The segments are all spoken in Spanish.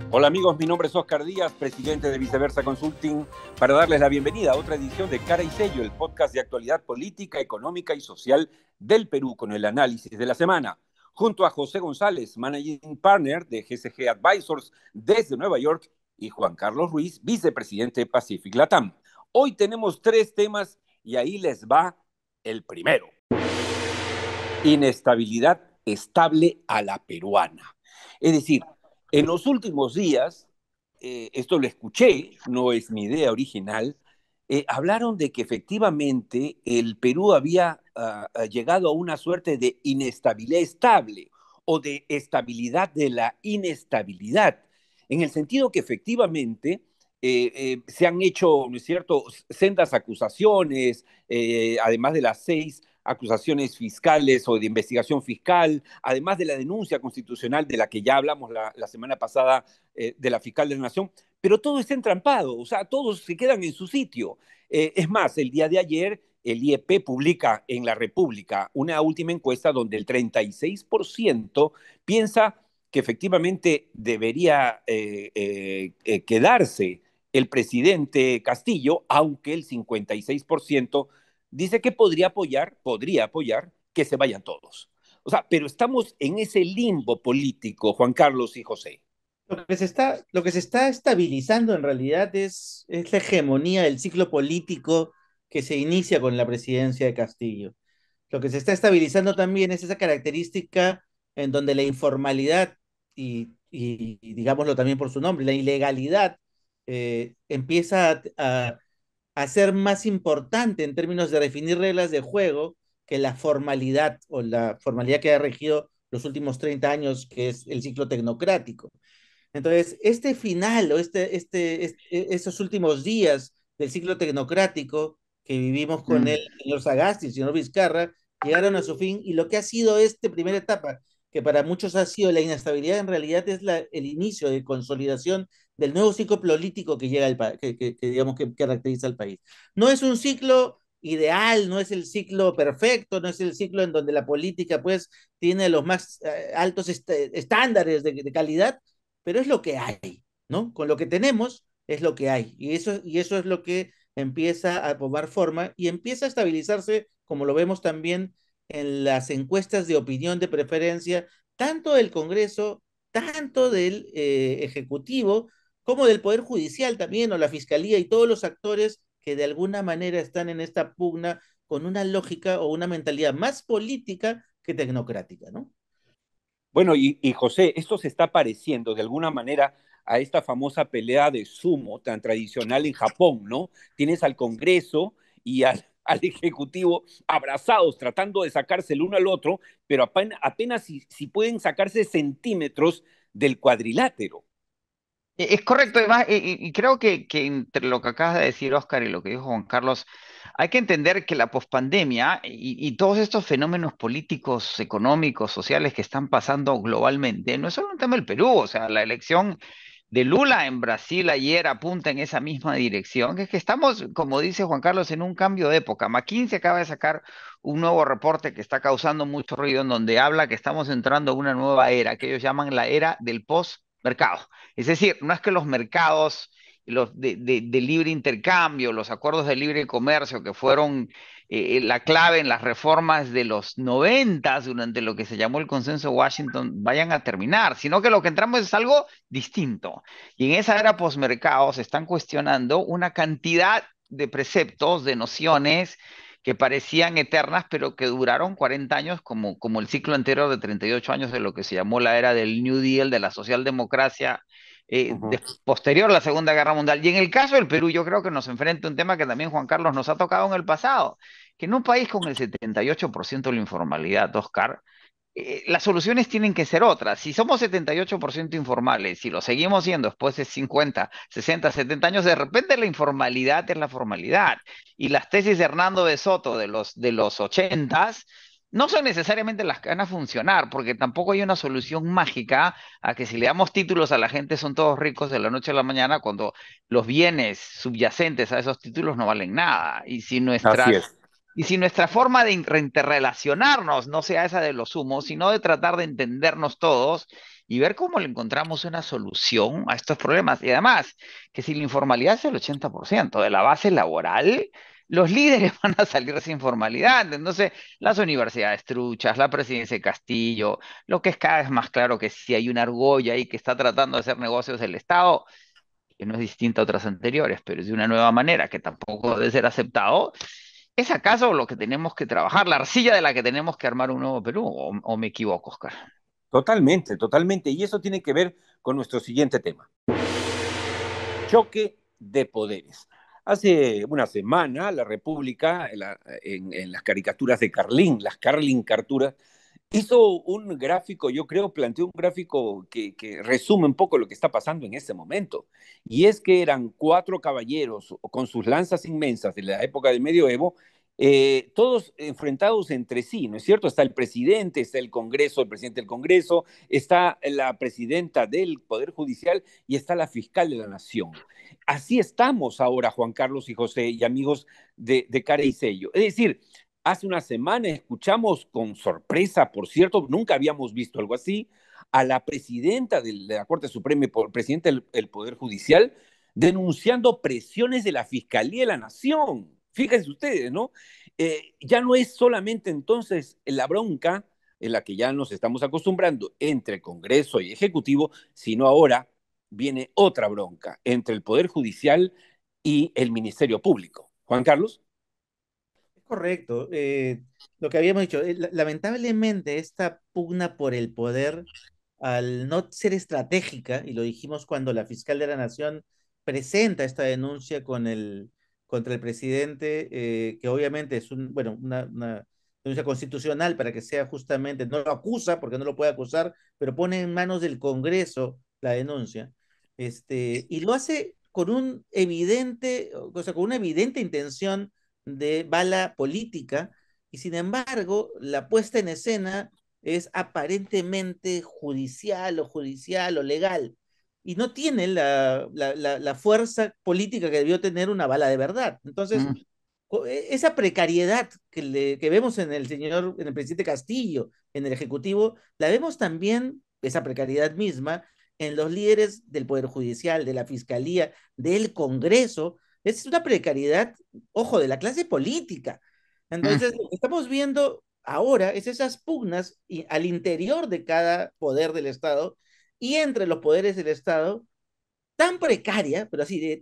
Hola amigos, mi nombre es Oscar Díaz, presidente de Viceversa Consulting, para darles la bienvenida a otra edición de Cara y Sello, el podcast de actualidad política, económica y social del Perú, con el análisis de la semana. Junto a José González, Managing Partner de GCG Advisors desde Nueva York, y Juan Carlos Ruiz, vicepresidente de Pacific Latam. Hoy tenemos 3 temas y ahí les va el primero. Inestabilidad estable a la peruana. Es decir, en los últimos días, esto lo escuché, no es mi idea original, hablaron de que efectivamente el Perú había llegado a una suerte de inestabilidad estable o de estabilidad de la inestabilidad, en el sentido que efectivamente se han hecho, ¿no es cierto?, sendas acusaciones, además de las 6 acusaciones fiscales o de investigación fiscal, además de la denuncia constitucional de la que ya hablamos la semana pasada de la fiscal de la Nación, pero todo está entrampado, o sea, todos se quedan en su sitio. Es más, el día de ayer el IEP publica en La República una última encuesta donde el 36% piensa que efectivamente debería quedarse el presidente Castillo, aunque el 56% dice que podría apoyar que se vayan todos. O sea, pero estamos en ese limbo político, Juan Carlos y José. Lo que se está estabilizando en realidad es la hegemonía del ciclo político que se inicia con la presidencia de Castillo. Lo que se está estabilizando también es esa característica en donde la informalidad y digámoslo también por su nombre, la ilegalidad empieza a ser más importante en términos de definir reglas de juego que la formalidad o la formalidad que ha regido los últimos 30 años, que es el ciclo tecnocrático. Entonces, este final o esos últimos días del ciclo tecnocrático que vivimos con el señor Sagasti y el señor Vizcarra, llegaron a su fin y lo que ha sido esta primera etapa, que para muchos ha sido la inestabilidad, en realidad es el inicio de consolidación del nuevo ciclo político que llega digamos que caracteriza al país. No es un ciclo ideal, no es el ciclo perfecto, no es el ciclo en donde la política pues tiene los más altos estándares de calidad, pero es lo que hay, ¿no? Con lo que tenemos es lo que hay. Y eso es lo que empieza a tomar forma y empieza a estabilizarse, como lo vemos también en las encuestas de opinión de preferencia, tanto del Congreso, tanto del Ejecutivo, como del Poder Judicial también, o la Fiscalía y todos los actores que de alguna manera están en esta pugna con una lógica o una mentalidad más política que tecnocrática, ¿no? Bueno, y José, esto se está pareciendo de alguna manera a esta famosa pelea de sumo tan tradicional en Japón, ¿no? Tienes al Congreso y al Ejecutivo abrazados, tratando de sacarse el uno al otro, pero apenas si pueden sacarse centímetros del cuadrilátero. Es correcto, además, y creo que entre lo que acabas de decir, Oscar, y lo que dijo Juan Carlos, hay que entender que la pospandemia y todos estos fenómenos políticos, económicos, sociales que están pasando globalmente, no es solo un tema del Perú, o sea, la elección de Lula en Brasil ayer apunta en esa misma dirección, que es que estamos, como dice Juan Carlos, en un cambio de época. McKinsey acaba de sacar un nuevo reporte que está causando mucho ruido, en donde habla que estamos entrando a una nueva era, que ellos llaman la era del post-mercado. Es decir, no es que los mercados de libre intercambio, los acuerdos de libre comercio que fueron la clave en las reformas de los 90 durante lo que se llamó el consenso de Washington vayan a terminar, sino que lo que entramos es algo distinto. Y en esa era posmercado se están cuestionando una cantidad de preceptos, de nociones que parecían eternas, pero que duraron 40 años, como el ciclo anterior de 38 años de lo que se llamó la era del New Deal, de la socialdemocracia, posterior a la Segunda Guerra Mundial. Y en el caso del Perú, yo creo que nos enfrenta un tema que también Juan Carlos nos ha tocado en el pasado, que en un país con el 78% de la informalidad, Oscar, las soluciones tienen que ser otras. Si somos 78% informales, si lo seguimos siendo después de 50, 60, 70 años, de repente la informalidad es la formalidad. Y las tesis de Hernando de Soto de los 80 no son necesariamente las que van a funcionar, porque tampoco hay una solución mágica a que si le damos títulos a la gente son todos ricos de la noche a la mañana, cuando los bienes subyacentes a esos títulos no valen nada. Y si Así nuestras es. Y si nuestra forma de interrelacionarnos no sea esa de los humos, sino de tratar de entendernos todos y ver cómo le encontramos una solución a estos problemas. Y además, que si la informalidad es el 80% de la base laboral, los líderes van a salir sin formalidad. Entonces, las universidades truchas, la presidencia de Castillo, lo que es cada vez más claro que si hay una argolla ahí que está tratando de hacer negocios del Estado, que no es distinta a otras anteriores, pero es de una nueva manera que tampoco debe ser aceptado, ¿es acaso lo que tenemos que trabajar, la arcilla de la que tenemos que armar un nuevo Perú? ¿O me equivoco, Oscar? Totalmente, totalmente. Y eso tiene que ver con nuestro siguiente tema. Choque de poderes. Hace una semana la República, en las caricaturas de Carlín, las Carlin Carturas, hizo un gráfico, yo creo, planteó un gráfico que resume un poco lo que está pasando en este momento. Y es que eran cuatro caballeros con sus lanzas inmensas de la época del medioevo, todos enfrentados entre sí, ¿no es cierto? Está el presidente, está el Congreso, el presidente del Congreso, está la presidenta del Poder Judicial y está la fiscal de la Nación. Así estamos ahora, Juan Carlos y José y amigos de Cara y Sello. Es decir, hace una semana escuchamos con sorpresa, por cierto, nunca habíamos visto algo así, a la presidenta de la Corte Suprema y presidente del Poder Judicial denunciando presiones de la Fiscalía de la Nación. Fíjense ustedes, ¿no? Ya no es solamente entonces la bronca en la que ya nos estamos acostumbrando entre Congreso y Ejecutivo, sino ahora viene otra bronca entre el Poder Judicial y el Ministerio Público. Juan Carlos. Correcto. Lo que habíamos dicho, lamentablemente esta pugna por el poder, al no ser estratégica, y lo dijimos cuando la fiscal de la Nación presenta esta denuncia contra el presidente, que obviamente es una denuncia constitucional para que sea justamente, no lo acusa porque no lo puede acusar, pero pone en manos del Congreso la denuncia, y lo hace con con una evidente intención de bala política, y sin embargo, la puesta en escena es aparentemente judicial o legal, y no tiene la fuerza política que debió tener una bala de verdad. Entonces, Mm. esa precariedad que vemos en el presidente Castillo, en el Ejecutivo, la vemos también, esa precariedad misma, en los líderes del Poder Judicial, de la Fiscalía, del Congreso. Es una precariedad, ojo, de la clase política. Entonces, Mm. lo que estamos viendo ahora es esas pugnas al interior de cada poder del Estado y entre los poderes del Estado, tan precaria, pero así, de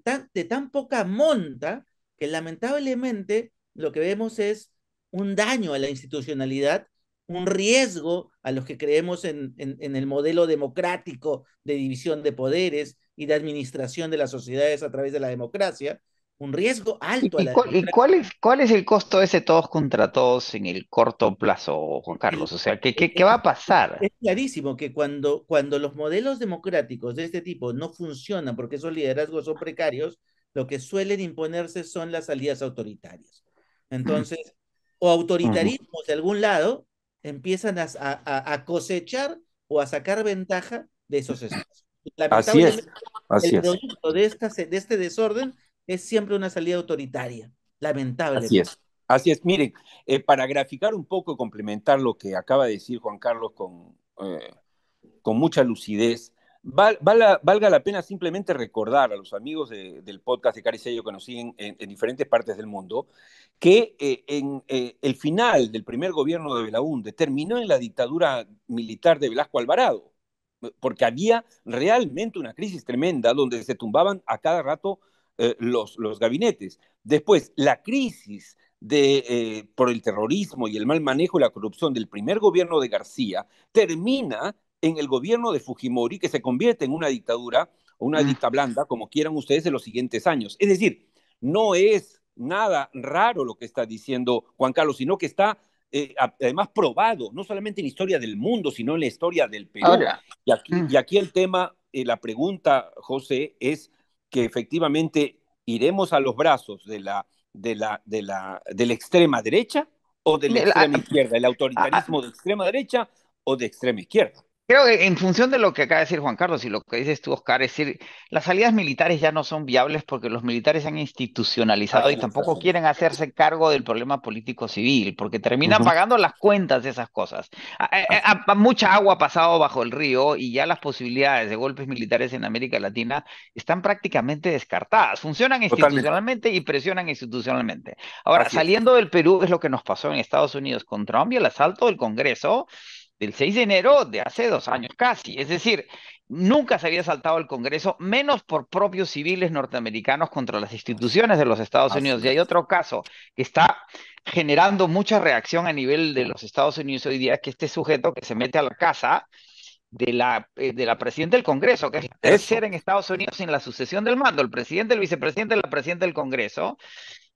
tan poca monta, que lamentablemente lo que vemos es un daño a la institucionalidad, un riesgo a los que creemos en el modelo democrático de división de poderes y de administración de las sociedades a través de la democracia, un riesgo alto a la democracia. Cuál es el costo de ese todos contra todos en el corto plazo, Juan Carlos? O sea, ¿qué va a pasar? Es clarísimo que cuando los modelos democráticos de este tipo no funcionan porque esos liderazgos son precarios, lo que suelen imponerse son las salidas autoritarias. Mm. Entonces, o Mm. autoritarismos de algún lado empiezan a cosechar o a sacar ventaja de esos espacios. Así es, Lamentablemente, el así es, producto de este desorden es siempre una salida autoritaria, así lamentablemente. es. Así es. Miren, para graficar un poco y complementar lo que acaba de decir Juan Carlos con mucha lucidez, valga la pena simplemente recordar a los amigos del podcast de Caricello que nos siguen en diferentes partes del mundo, que el final del primer gobierno de Belaúnde terminó en la dictadura militar de Velasco Alvarado, porque había realmente una crisis tremenda donde se tumbaban a cada rato los gabinetes. Después, la crisis por el terrorismo y el mal manejo y la corrupción del primer gobierno de García termina en el gobierno de Fujimori, que se convierte en una dictadura o una Mm. dicta blanda, como quieran ustedes, en los siguientes años. Es decir, no es nada raro lo que está diciendo Juan Carlos, sino que está además probado, no solamente en la historia del mundo, sino en la historia del Perú. Ahora, mm, Y aquí el tema, la pregunta, José, es que efectivamente iremos a los brazos de la extrema derecha o de la la- extrema izquierda, el a- autoritarismo de extrema derecha o de extrema izquierda. Creo que en función de lo que acaba de decir Juan Carlos y lo que dices tú, Oscar, es decir, las salidas militares ya no son viables porque los militares se han institucionalizado y Así es, tampoco así es. quieren hacerse cargo del problema político civil, porque terminan Ujú. pagando las cuentas de esas cosas. Así es. Mucha agua ha pasado bajo el río y ya las posibilidades de golpes militares en América Latina están prácticamente descartadas. Funcionan Totalmente. institucionalmente y presionan institucionalmente. Ahora, Así es. saliendo del Perú es lo que nos pasó en Estados Unidos con Trump y el asalto del Congreso del 6 de enero de hace 2 años casi. Es decir, nunca se había saltado el Congreso, menos por propios civiles norteamericanos contra las instituciones de los Estados Así Unidos. Y hay es. otro caso que está generando mucha reacción a nivel de los Estados Unidos hoy día, que este sujeto que se mete a la casa de la presidenta del Congreso, que es la Eso. tercera en Estados Unidos en la sucesión del mando, el presidente, el vicepresidente, la presidenta del Congreso,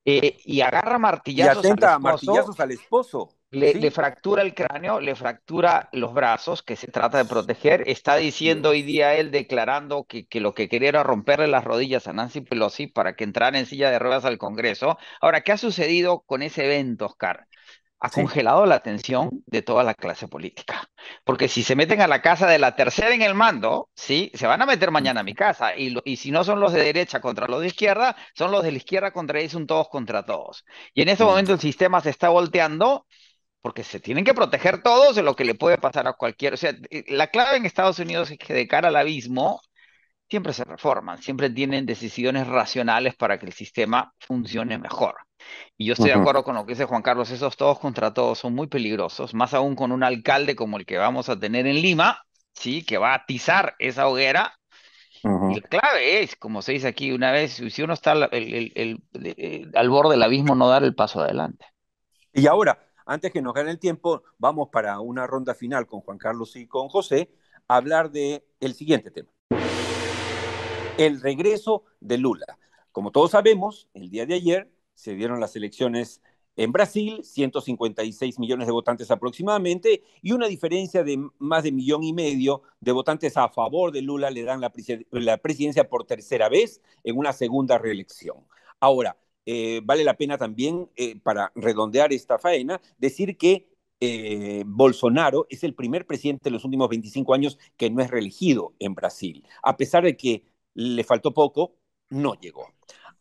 y agarra Y martillazos al atenta a esposo, martillazos al esposo. le Sí. fractura el cráneo, le fractura los brazos, que se trata de proteger. Está diciendo hoy Dios. día él, declarando que lo que quería era romperle las rodillas a Nancy Pelosi para que entrara en silla de ruedas al Congreso. Ahora, ¿qué ha sucedido con ese evento, Oscar? Ha Sí. congelado la atención de toda la clase política. Porque si se meten a la casa de la tercera en el mando, sí, se van a meter mañana a mi casa. Y si no son los de derecha contra los de izquierda, son los de la izquierda contra ellos, son todos contra todos. Y en ese Mm. momento el sistema se está volteando porque se tienen que proteger todos de lo que le puede pasar a cualquiera. O sea, la clave en Estados Unidos es que de cara al abismo siempre se reforman, siempre tienen decisiones racionales para que el sistema funcione mejor. Y yo estoy de Ujú. acuerdo con lo que dice Juan Carlos, esos todos contra todos son muy peligrosos, más aún con un alcalde como el que vamos a tener en Lima, sí, que va a atizar esa hoguera. Y Ujú. la clave es, como se dice aquí una vez, si uno está al borde del abismo, no dar el paso adelante. Y ahora, antes que nos gane el tiempo, vamos para una ronda final con Juan Carlos y con José, a hablar de el siguiente tema, el regreso de Lula. Como todos sabemos, el día de ayer se dieron las elecciones en Brasil, 156 millones de votantes aproximadamente, y una diferencia de más de 1,5 millones de votantes a favor de Lula le dan la presidencia por tercera vez en una segunda reelección. Ahora, vale la pena también, para redondear esta faena, decir que Bolsonaro es el primer presidente de los últimos 25 años que no es reelegido en Brasil, a pesar de que le faltó poco, no llegó.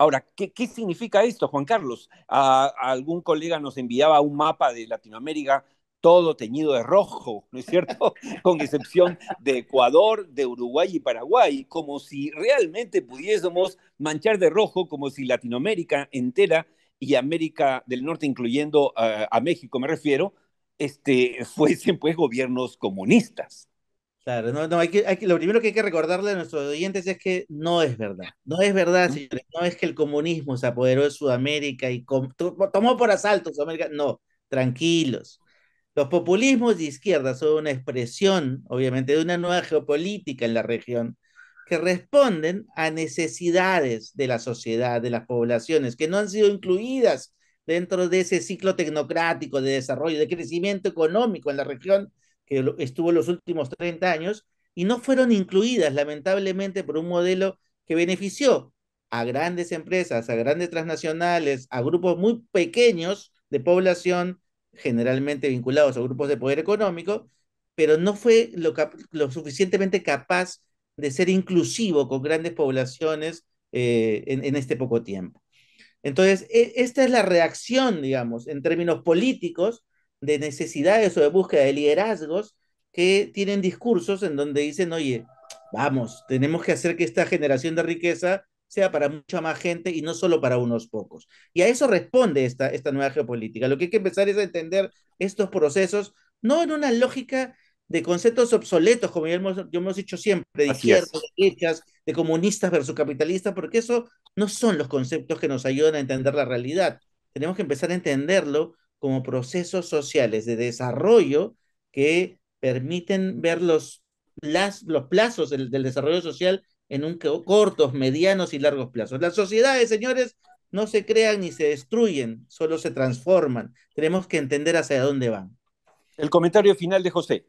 Ahora, ¿qué significa esto, Juan Carlos? Algún colega nos enviaba un mapa de Latinoamérica todo teñido de rojo, ¿no es cierto? Con excepción de Ecuador, de Uruguay y Paraguay, como si realmente pudiésemos manchar de rojo, como si Latinoamérica entera y América del Norte, incluyendo a México, me refiero, fuesen pues gobiernos comunistas. Claro, no, lo primero que hay que recordarle a nuestros oyentes es que no es verdad. No es verdad, ¿Mm? señores. No es que el comunismo se apoderó de Sudamérica y tomó por asalto Sudamérica. No, tranquilos. Los populismos de izquierda son una expresión, obviamente, de una nueva geopolítica en la región que responden a necesidades de la sociedad, de las poblaciones, que no han sido incluidas dentro de ese ciclo tecnocrático de desarrollo, de crecimiento económico en la región que estuvo los últimos 30 años y no fueron incluidas, lamentablemente, por un modelo que benefició a grandes empresas, a grandes transnacionales, a grupos muy pequeños de población generalmente vinculados a grupos de poder económico, pero no fue lo suficientemente capaz de ser inclusivo con grandes poblaciones en este poco tiempo. Entonces, esta es la reacción, digamos, en términos políticos, de necesidades o de búsqueda de liderazgos que tienen discursos en donde dicen, oye, vamos, tenemos que hacer que esta generación de riqueza sea para mucha más gente y no solo para unos pocos. Y a eso responde esta nueva geopolítica. Lo que hay que empezar es a entender estos procesos, no en una lógica de conceptos obsoletos, como ya hemos dicho siempre, de Así izquierdas, es. de derechas, de comunistas versus capitalistas, porque eso no son los conceptos que nos ayudan a entender la realidad. Tenemos que empezar a entenderlo como procesos sociales de desarrollo que permiten ver los plazos del desarrollo social en cortos, medianos y largos plazos. Las sociedades, señores, no se crean ni se destruyen, solo se transforman. Tenemos que entender hacia dónde van. El comentario final de José.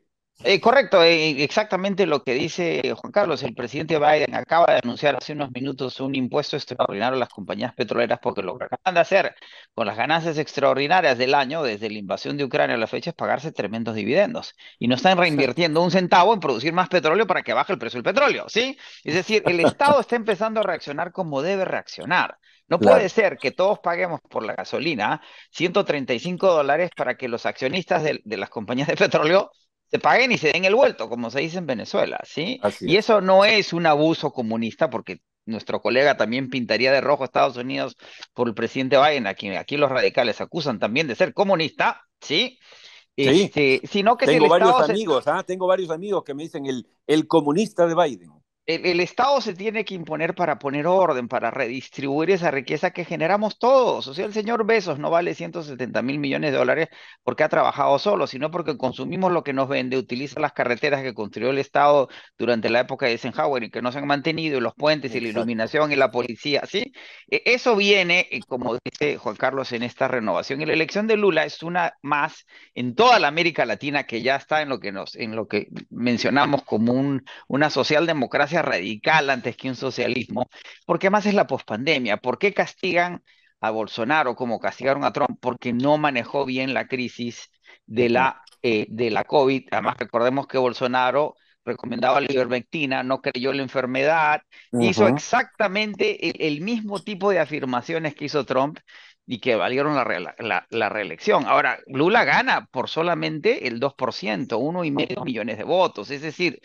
Correcto, exactamente lo que dice Juan Carlos. El presidente Biden acaba de anunciar hace unos minutos un impuesto extraordinario a las compañías petroleras porque lo que acaban de hacer con las ganancias extraordinarias del año, desde la invasión de Ucrania a la fecha, es pagarse tremendos dividendos. Y no están Exacto. reinvirtiendo un centavo en producir más petróleo para que baje el precio del petróleo, ¿sí? Es decir, el Estado está empezando a reaccionar como debe reaccionar. No puede Claro, ser que todos paguemos por la gasolina $135 para que los accionistas de las compañías de petróleo se paguen y se den el vuelto, como se dice en Venezuela, ¿sí? así Y es. eso no es un abuso comunista, porque nuestro colega también pintaría de rojo a Estados Unidos por el presidente Biden, a quien aquí los radicales acusan también de ser comunista, ¿sí? Sí, Sino que si el tengo varios Estado se, amigos, ¿ah? Tengo varios amigos que me dicen el comunista de Biden. el Estado se tiene que imponer para poner orden, para redistribuir esa riqueza que generamos todos. O sea, el señor Bezos no vale $170.000 millones porque ha trabajado solo, sino porque consumimos lo que nos vende, utiliza las carreteras que construyó el Estado durante la época de Eisenhower y que no se han mantenido, y los puentes y la Exacto. iluminación y la policía, ¿sí? Eso viene, como dice Juan Carlos, en esta renovación. Y la elección de Lula es una más en toda la América Latina que ya está en lo que mencionamos como una socialdemocracia radical antes que un socialismo, porque además es la pospandemia. ¿Por qué castigan a Bolsonaro como castigaron a Trump? Porque no manejó bien la crisis Ujú, de la COVID. Además, recordemos que Bolsonaro recomendaba la ivermectina, no creyó la enfermedad, hizo ujú. exactamente el mismo tipo de afirmaciones que hizo Trump y que valieron la reelección. Ahora, Lula gana por solamente el 2%, 1,5 millones de votos. Es decir,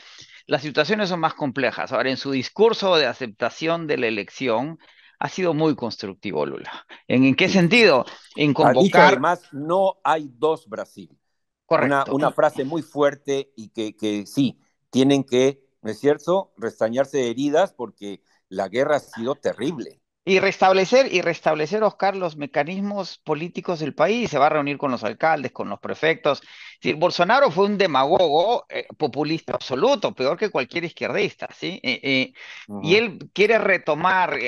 las situaciones son más complejas. Ahora, en su discurso de aceptación de la elección, ha sido muy constructivo Lula. ¿En qué Sí. sentido? En Ha dicho convocar, además, no hay dos Brasil. correcto, Una frase muy fuerte y que sí, tienen que, ¿no es cierto?, restañarse de heridas porque la guerra ha sido terrible. y restablecer, Oscar, los mecanismos políticos del país. Se va a reunir con los alcaldes, con los prefectos. Sí, Bolsonaro fue un demagogo populista absoluto, peor que cualquier izquierdista, ¿sí? Y Ujú, él quiere retomar,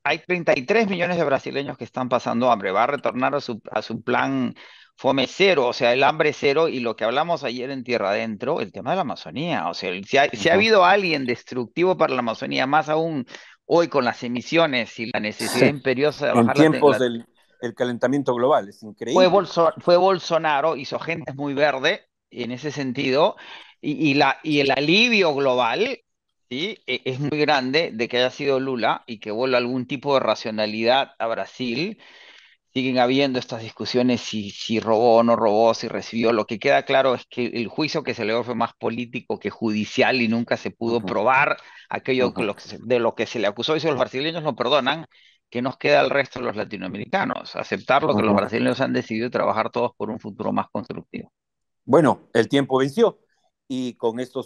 hay 33 millones de brasileños que están pasando hambre, va a retornar a su plan Fome cero, o sea, el hambre cero, y lo que hablamos ayer en Tierra Adentro, el tema de la Amazonía. O sea, si ha ujú. habido alguien destructivo para la Amazonía, más aún hoy con las emisiones y la necesidad Sí. imperiosa de En bajar tiempos del el calentamiento global, es increíble. fue Bolsonaro, hizo gente muy verde en ese sentido, y el alivio global, ¿sí? Es muy grande de que haya sido Lula y que vuelva algún tipo de racionalidad a Brasil. Siguen habiendo estas discusiones si robó o no robó, si recibió. Lo que queda claro es que el juicio que se le dio fue más político que judicial y nunca se pudo Ujú, probar aquello ujú, de lo que se le acusó. Y si los brasileños lo perdonan, ¿qué nos queda al resto de los latinoamericanos? Aceptar lo que los ujú. brasileños han decidido y trabajar todos por un futuro más constructivo. Bueno, el tiempo venció. Y con esto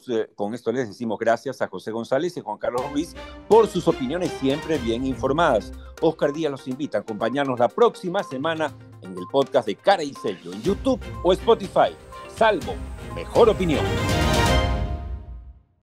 les decimos gracias a José González y Juan Carlos Ruiz por sus opiniones siempre bien informadas. Oscar Díaz los invita a acompañarnos la próxima semana en el podcast de Cara y Sello en YouTube o Spotify. Salvo, mejor opinión.